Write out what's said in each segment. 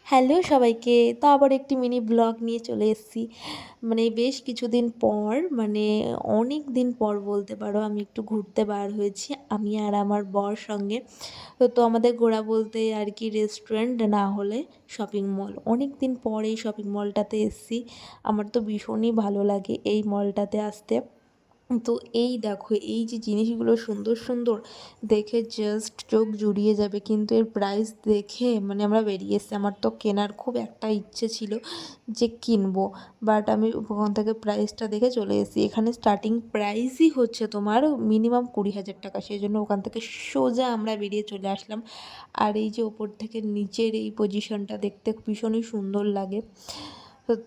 Hello সবাইকে। তো আবার একটি মিনি ব্লগ নিয়ে চলে এসেছি। মানে বেশ কিছুদিন পর, মানে অনেক দিন পর বলতে পারো, আমি একটু ঘুরতে বার হয়েছি আমি আর আমার বর সঙ্গে। তো আমাদের ঘোরা বলতে আর কি রেস্টুরেন্ট না হলে শপিং মল। অনেক দিন পর এই শপিং মলটাতে এসেছি। আমার তো ভীষণই ভালো লাগে এই মলটাতে আসতে। তো এই দেখো, এই যে জিনিসগুলো সুন্দর সুন্দর দেখে জাস্ট চোখ জুড়িয়ে যাবে, কিন্তু এর প্রাইস দেখে মানে আমরা বেরিয়ে এসেছি। আমার তো কেনার খুব একটা ইচ্ছে ছিল যে কিনবো, বাট আমি ওখান থেকে প্রাইসটা দেখে চলে এসেছি। এখানে স্টার্টিং প্রাইসই হচ্ছে তোমার মিনিমাম 20,000 টাকা। সেই জন্য ওখান থেকে সোজা আমরা বেরিয়ে চলে আসলাম। আর এই যে ওপর থেকে নিচের এই পজিশনটা দেখতে ভীষণই সুন্দর লাগে।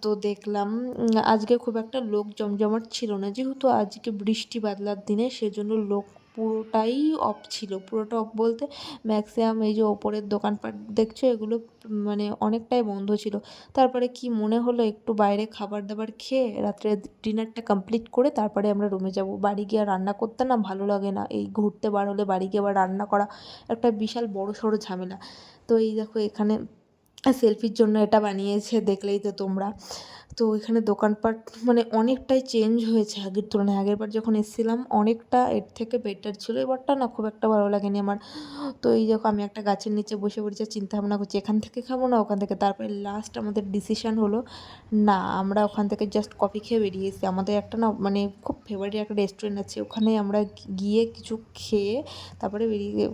তো দেখলাম আজকে খুব একটা লোক জমজমাট ছিল না, যেহেতু আজকে বৃষ্টি বাদলার দিনে, সেজন্য লোক পুরোটাই অফ ছিল। পুরোটা অফ বলতে ম্যাক্সিমাম এই যে ওপরের দোকানপাট দেখছো এগুলো মানে অনেকটাই বন্ধ ছিল। তারপরে কি মনে হলো একটু বাইরে খাবার দাবার খেয়ে রাত্রে ডিনারটা কমপ্লিট করে তারপরে আমরা রুমে যাব। বাড়ি গিয়ে আর রান্না করতে না ভালো লাগে না, এই ঘুরতে বার হলে বাড়ি গিয়ে আবার রান্না করা একটা বিশাল বড় সড়ো ঝামেলা। তো এই দেখো এখানে সেলফির জন্য এটা বানিয়েছে, দেখলেই তো তোমরা। তো এখানে দোকানপাট মানে অনেকটাই চেঞ্জ হয়েছে আগের তুলনায়। আগেরবার যখন এসেছিলাম অনেকটা এর থেকে বেটার ছিল, এবারটা না খুব একটা ভালো লাগেনি আমার। তো এই দেখো আমি একটা গাছের নিচে বসে পড়েছি, চিন্তা ভাবনা করছি এখান থেকে খাবো না ওখান থেকে। তারপরে লাস্ট আমাদের ডিসিশন হলো না, আমরা ওখান থেকে জাস্ট কফি খেয়ে বেরিয়ে এসেছি। আমাদের একটা না মানে খুব ফেভারিট একটা রেস্টুরেন্ট আছে, ওখানে আমরা গিয়ে কিছু খেয়ে তারপরে বেরিয়ে